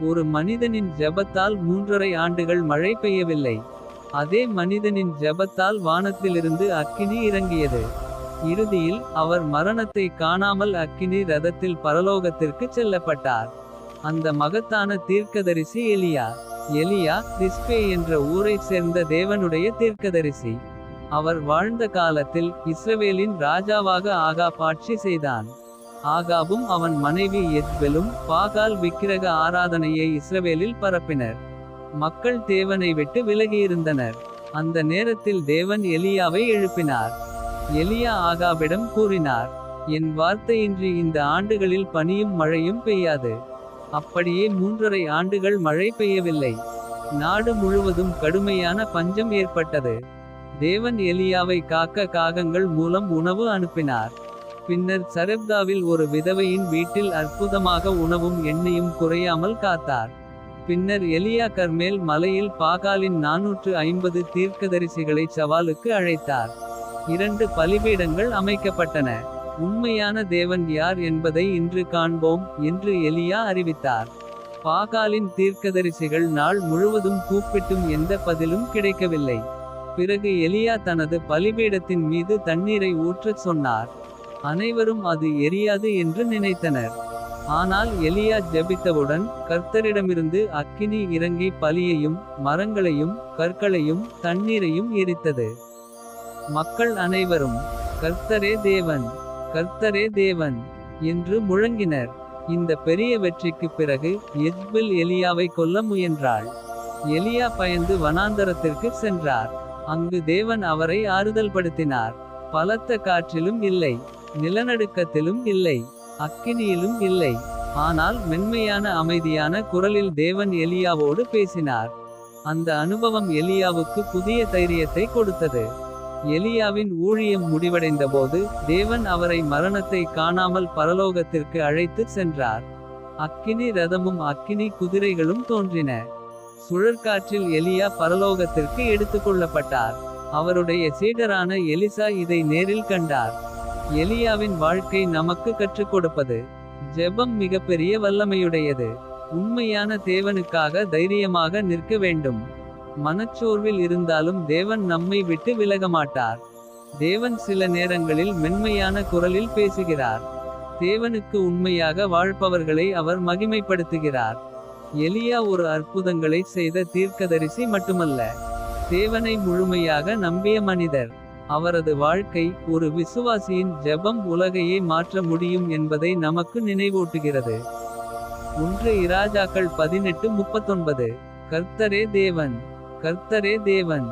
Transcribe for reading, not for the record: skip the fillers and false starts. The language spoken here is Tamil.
ஒரு மனிதனின் ஜெபத்தால் 3½ ஆண்டுகள் மழை பெய்யவில்லை. அதே மனிதனின் ஜெபத்தால் வானத்திலிருந்து அக்கினி இறங்கியது. இறுதியில் அவர் மரணத்தை காணாமல் அக்கினி ரதத்தில் பரலோகத்திற்கு செல்லப்பட்டார். அந்த மகத்தான தீர்க்கதரிசி எலியா. எலியா திஸ்பே என்ற ஊரைச் சேர்ந்த தேவனுடைய தீர்க்கதரிசி. அவர் வாழ்ந்த காலத்தில் இஸ்ரவேலின் ராஜாவாக ஆகாப் ஆட்சி செய்தான். ஆகாபும் அவன் மனைவி யெத்பெலும் பாகால் விக்கிரக ஆராதனையை இஸ்ரவேலில் பரப்பினர். மக்கள் தேவனை விட்டு விலகியிருந்தனர். அந்த நேரத்தில் தேவன் எலியாவை எழுப்பினார். எலியா ஆகாபிடம் கூறினார், என் வார்த்தையின்றி இந்த ஆண்டுகளில் பனியும் மழையும் பெய்யாது. அப்படியே 3½ ஆண்டுகள் மழை பெய்யவில்லை. நாடு முழுவதும் கடுமையான பஞ்சம் ஏற்பட்டது. தேவன் எலியாவை காக்க காகங்கள் மூலம் உணவு அனுப்பினார். பின்னர் சரெப்தாவில் ஒரு விதவையின் வீட்டில் அற்புதமாக உணவும் எண்ணெயும் குறையாமல் காத்தார். பின்னர் எலியா கர்மேல் மலையில் பாகாலின் 450 தீர்க்கதரிசிகளை சவாலுக்கு அழைத்தார். 2 பலிபீடங்கள் அமைக்கப்பட்டன. உண்மையான தேவன் யார் என்பதை இன்று காண்போம் என்று எலியா அறிவித்தார். பாகாலின் தீர்க்கதரிசிகள் நாள் முழுவதும் கூப்பிட்டும் எந்த பதிலும் கிடைக்கவில்லை. பிறகு எலியா தனது பலிபீடத்தின் மீது தண்ணீரை ஊற்றச் சொன்னார். அனைவரும் அது எரியாது என்று நினைத்தனர். ஆனால் எலியா ஜெபித்தவுடன் கர்த்தரிடமிருந்து அக்கினி இறங்கி பலியையும் மரங்களையும் கற்களையும் தண்ணீரையும் எரித்தது. மக்கள் அனைவரும் கர்த்தரே தேவன், கர்த்தரே தேவன் என்று முழங்கினர். இந்த பெரிய வெற்றிக்குப் பிறகு யெத்பெல் எலியாவை கொல்ல முயன்றாள். எலியா பயந்து வனாந்தரத்திற்கு சென்றார். அங்கு தேவன் அவரை ஆறுதல்படுத்தினார். பலத்த காற்றிலும் இல்லை, நிலநடுக்கத்திலும் இல்லை, அக்கினியிலும் இல்லை. ஆனால் மென்மையான அமைதியான குரலில் தேவன் எலியாவோடு பேசினார். அந்த அனுபவம் எலியாவுக்கு புதிய தைரியத்தை கொடுத்தது. எலியாவின் ஊழியம் முடிவடைந்தபோது தேவன் அவரை மரணத்தை காணாமல் பரலோகத்திற்கு அழைத்துச் சென்றார். அக்கினி ரதமும் அக்கினி குதிரைகளும் தோன்றின. சுழற்காற்றில் எலியா பரலோகத்திற்கு எடுத்துக்கொள்ளப்பட்டார். அவருடைய சீடரான எலிசா இதை நேரில் கண்டார். எலியாவின் வாழ்க்கை நமக்கு கற்றுக் கொடுப்பது: ஜெபம் மிகப்பெரிய வல்லமையுடையது. உண்மையான தேவனுக்காக தைரியமாக நிற்க வேண்டும். மனச்சோர்வில் இருந்தாலும் தேவன் நம்மை விட்டு விலகமாட்டார். தேவன் சில நேரங்களில் மென்மையான குரலில் பேசுகிறார். தேவனுக்கு உண்மையாக வாழ்பவர்களை அவர் மகிமைப்படுத்துகிறார். எலியா ஒரு அற்புதங்களை செய்த தீர்க்கதரிசி மட்டுமல்ல, தேவனை முழுமையாக நம்பிய மனிதர். அவரது வாழ்க்கை ஒரு விசுவாசியின் ஜெபம் உலகையே மாற்ற முடியும் என்பதை நமக்கு நினைவூட்டுகிறது. 1 இராஜாக்கள் 18:39. கர்த்தரே தேவன், கர்த்தரே தேவன்.